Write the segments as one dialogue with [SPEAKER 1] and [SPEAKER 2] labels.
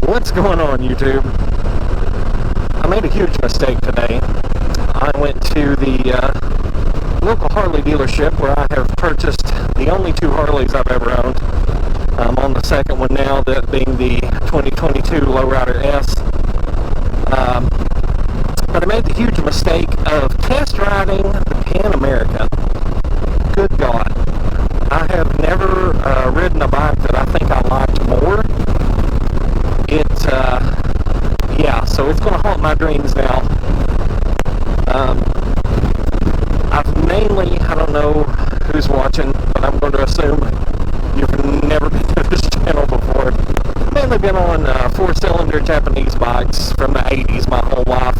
[SPEAKER 1] What's going on, YouTube? I made a huge mistake today. I went to the local Harley dealership where I have purchased the only two Harleys I've ever owned. I'm on the second one now, that being the 2022 Lowrider S. But I made the huge mistake of test riding the Pan America. Good God. I have never ridden a bike that I think I liked more. So it's going to haunt my dreams now. I've mainly, I don't know who's watching, but I'm going to assume you've never been to this channel before. Mainly been on four-cylinder Japanese bikes from the 80s my whole life,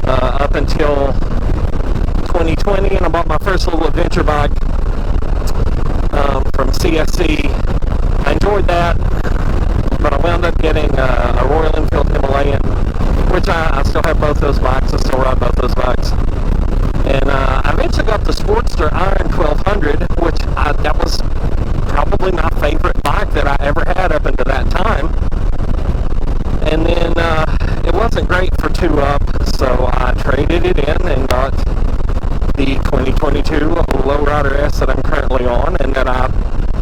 [SPEAKER 1] up until 2020, and I bought my first little adventure bike from CSC. I enjoyed that, but I wound up getting a Royal Enfield Himalayan, which I still have both those bikes. I still ride both those bikes. And I eventually got the Sportster Iron 1200, which that was probably my favorite bike that I ever had up until that time. And then it wasn't great for 2-up, so I traded it in and got the 2022 Lowrider S that I'm currently on, and that I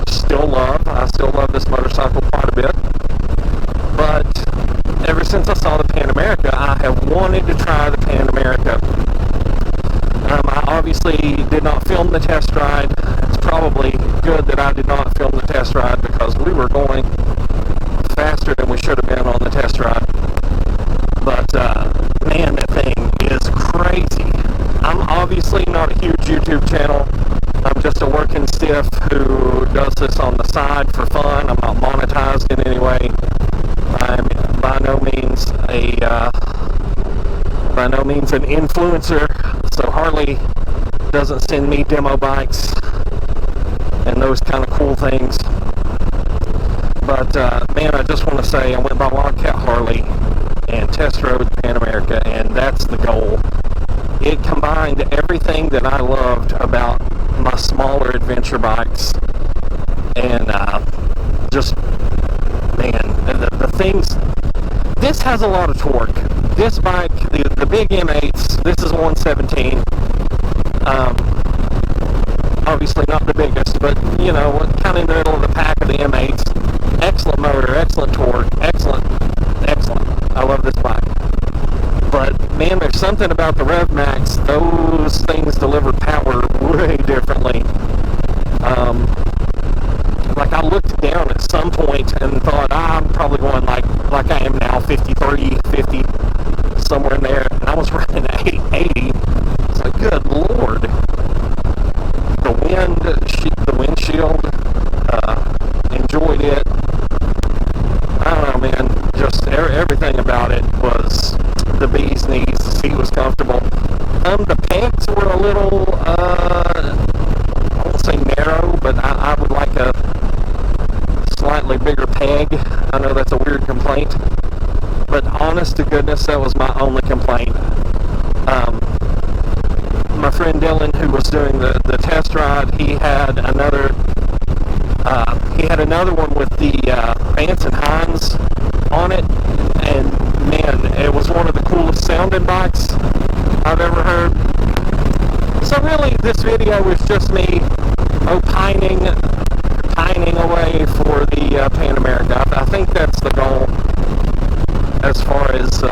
[SPEAKER 1] still love. I still love this motorcycle quite a bit. But ever since I saw the Pan America, I have wanted to try the Pan America. I obviously did not film the test ride. It's probably good that I did not film the test ride, because we were going faster than we should have been on the test ride. But man, that thing is crazy. I'm obviously not a huge YouTube channel. I'm just a working stiff who does this on the side for fun. I'm not monetized in any way. I'm by no means an influencer. So Harley doesn't send me demo bikes and those kind of cool things. But man, I just want to say I went by Wildcat Harley and test rode Pan America, and that's the goal. It combined everything that I loved about my smaller adventure bikes, and just, man, the things. This has a lot of torque. This bike, the big M8s, this is 117. Obviously not the biggest, but you know, kind of in the middle of the pack of the M8s. Excellent motor, excellent torque, excellent. I love this bike. But man, there's something about the Rev Max. Those things deliver power way differently. Like I looked down at some point and thought, I'm probably going like I am now, 53, 50, somewhere in there. And I was running at 80. It's like, good Lord. The windshield, enjoyed it. I don't know, man. Just everything about it was the bee's knees. The seat was comfortable. The pegs were a little, I won't say narrow, but I would like a slightly bigger peg. I know that's a weird complaint, but honest to goodness, that was my only complaint. My friend Dylan, who was doing the test ride, he had another one with the Vance and Hines on it, and man, it was one of the coolest sounding bikes I've ever heard. So really, this video was just me pining away for the Pan America. I think that's the goal. As far as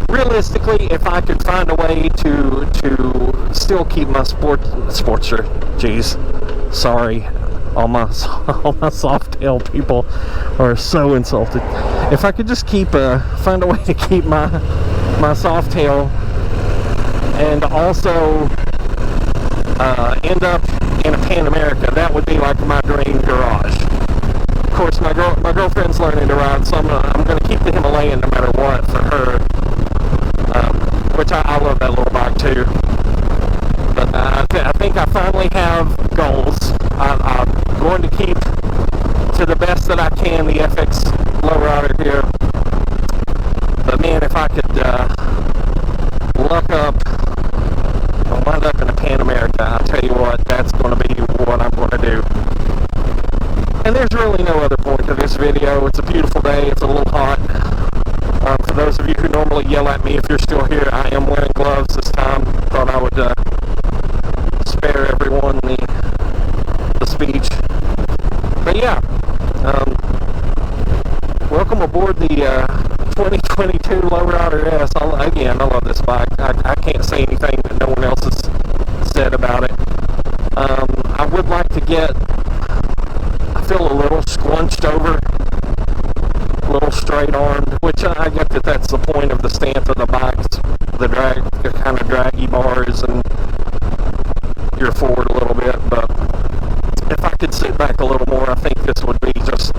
[SPEAKER 1] realistically, if I could find a way to still keep my Sportster. Jeez, sorry, all my soft tail people are so insulted. If I could just find a way to keep my soft tail, and also end up in a Pan America, that would be like my dream garage. Of course, my girlfriend's learning to ride, so I'm going to keep the Himalayan no matter what for her, which I love that little bike too. But I think I finally have goals. I'm going to keep, to the best that I can, the FX Lowrider here. But man, if I could luck up and wind up in a Pan America, I'll tell you what, that's going to be what I'm going to do. And there's really no other point to this this video. It's a beautiful day. It's a little hot. For those of you who normally yell at me, if you're still here, I am wearing gloves this time. Thought I would spare everyone the speech. But yeah, welcome aboard the 2022 Lowrider S. Again, I love this bike. I can't say anything that no one else has said about it. I would like to get, I feel a little squunched over, a little straight armed, which I get that that's the point of the stance of the bikes, the kind of draggy bars, and you're forward a little bit, but if I could sit back a little more, I think this would be just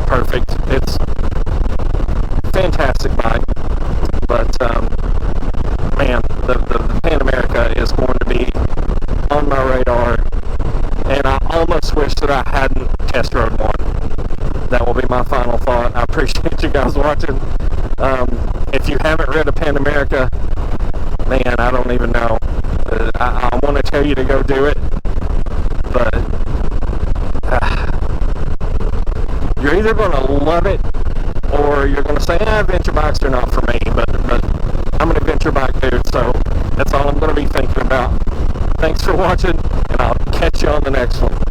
[SPEAKER 1] perfect. It's a fantastic bike, but man, the Pan America is going to be on my radar, and I almost wish that I hadn't test rode one. That will be my final thought. I appreciate you guys watching. If you haven't read a Pan America, man, I don't even know. I want to tell you to go do it, but you're either going to love it or you're going to say, adventure bikes are not for me, but I'm an adventure bike dude, so that's all I'm going to be thinking about. Thanks for watching, and I'll catch you on the next one.